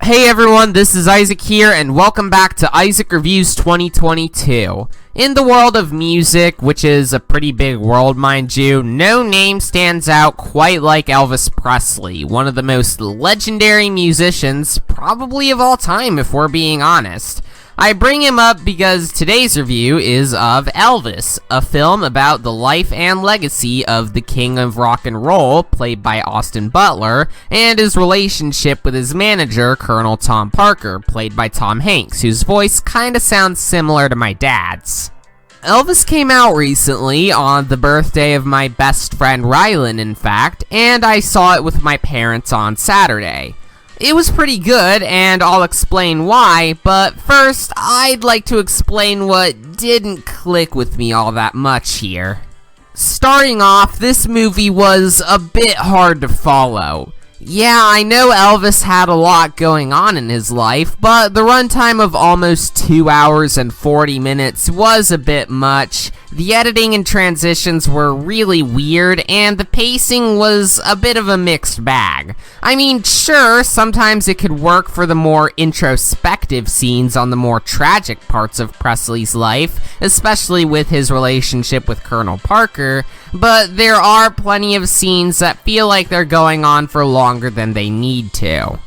Hey everyone, this is Isaac here, and welcome back to Isaac Reviews 2022. In the world of music, which is a pretty big world, mind you, no name stands out quite like Elvis Presley, one of the most legendary musicians, probably of all time if we're being honest. I bring him up because today's review is of Elvis, a film about the life and legacy of the king of rock and roll, played by Austin Butler, and his relationship with his manager, Colonel Tom Parker, played by Tom Hanks, whose voice kinda sounds similar to my dad's. Elvis came out recently, on the birthday of my best friend Rylan, in fact, and I saw it with my parents on Saturday. It was pretty good, and I'll explain why, but first, I'd like to explain what didn't click with me all that much here. Starting off, this movie was a bit hard to follow. Yeah, I know Elvis had a lot going on in his life, but the runtime of almost 2 hours and 40 minutes was a bit much. The editing and transitions were really weird, and the pacing was a bit of a mixed bag. I mean, sure, sometimes it could work for the more introspective scenes on the more tragic parts of Presley's life, especially with his relationship with Colonel Parker, but there are plenty of scenes that feel like they're going on for longer than they need to.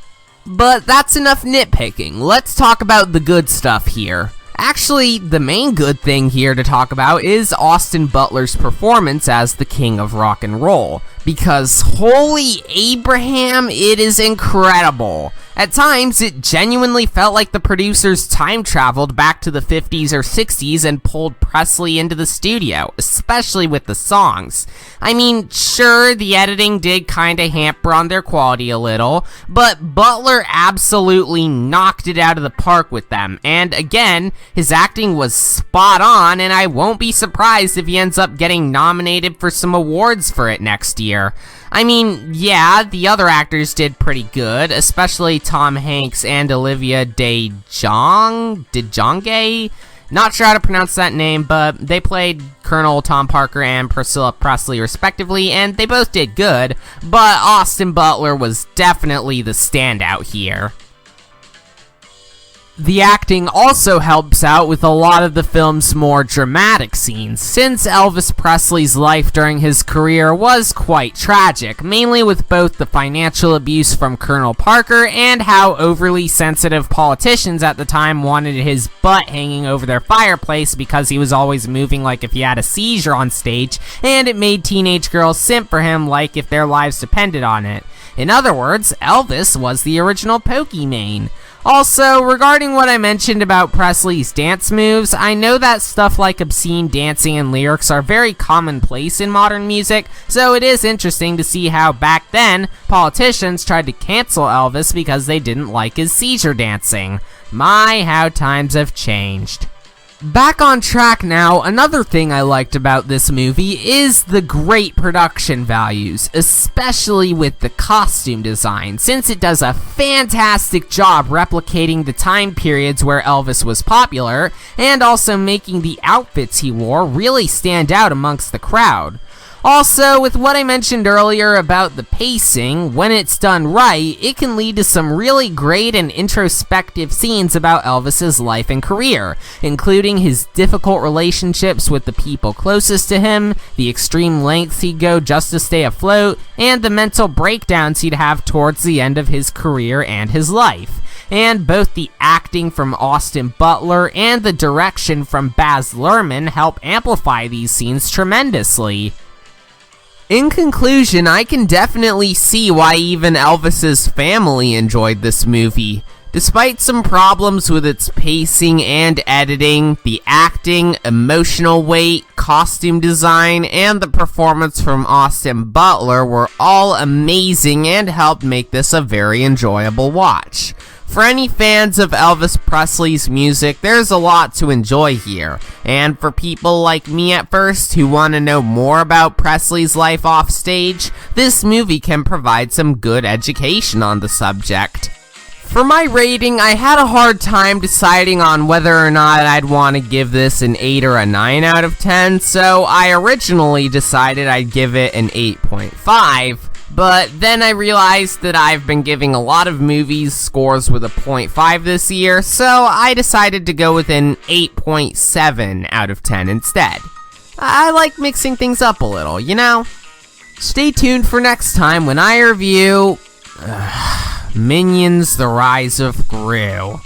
But that's enough nitpicking. Let's talk about the good stuff here. Actually, the main good thing here to talk about is Austin Butler's performance as the king of rock and roll, because holy Abraham, it is incredible. At times, it genuinely felt like the producers time traveled back to the 50s or 60s and pulled Presley into the studio, especially with the songs. I mean, sure, the editing did kinda hamper on their quality a little, but Butler absolutely knocked it out of the park with them, and again, his acting was spot on, and I won't be surprised if he ends up getting nominated for some awards for it next year. I mean, yeah, the other actors did pretty good, especially Tom Hanks and Olivia DeJonge? Not sure how to pronounce that name, but they played Colonel Tom Parker and Priscilla Presley respectively, and they both did good, but Austin Butler was definitely the standout here. The acting also helps out with a lot of the film's more dramatic scenes, since Elvis Presley's life during his career was quite tragic, mainly with both the financial abuse from Colonel Parker and how overly sensitive politicians at the time wanted his butt hanging over their fireplace because he was always moving like if he had a seizure on stage, and it made teenage girls simp for him like if their lives depended on it. In other words, Elvis was the original Pokemon. Also, regarding what I mentioned about Presley's dance moves, I know that stuff like obscene dancing and lyrics are very commonplace in modern music, so it is interesting to see how back then, politicians tried to cancel Elvis because they didn't like his seizure dancing. My, how times have changed. Back on track now, another thing I liked about this movie is the great production values, especially with the costume design, since it does a fantastic job replicating the time periods where Elvis was popular, and also making the outfits he wore really stand out amongst the crowd. Also, with what I mentioned earlier about the pacing, when it's done right, it can lead to some really great and introspective scenes about Elvis's life and career, including his difficult relationships with the people closest to him, the extreme lengths he'd go just to stay afloat, and the mental breakdowns he'd have towards the end of his career and his life. And both the acting from Austin Butler and the direction from Baz Luhrmann help amplify these scenes tremendously. In conclusion, I can definitely see why even Elvis's family enjoyed this movie. Despite some problems with its pacing and editing, the acting, emotional weight, costume design, and the performance from Austin Butler were all amazing and helped make this a very enjoyable watch. For any fans of Elvis Presley's music, there's a lot to enjoy here, and for people like me at first who want to know more about Presley's life off stage, this movie can provide some good education on the subject. For my rating, I had a hard time deciding on whether or not I'd want to give this an 8 or a 9 out of 10, so I originally decided I'd give it an 8.5. But then I realized that I've been giving a lot of movies scores with a 0.5 this year, so I decided to go with an 8.7 out of 10 instead. I like mixing things up a little, you know? Stay tuned for next time when I review Minions: The Rise of Gru.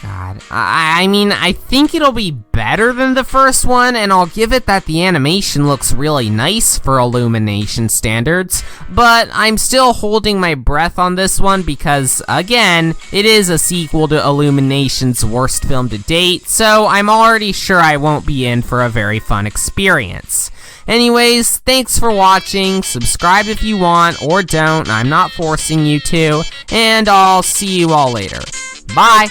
God. I mean, I think it'll be better than the first one, and I'll give it that the animation looks really nice for Illumination standards, but I'm still holding my breath on this one because, again, it is a sequel to Illumination's worst film to date, so I'm already sure I won't be in for a very fun experience. Anyways, thanks for watching, subscribe if you want, or don't, I'm not forcing you to, and I'll see you all later. Bye!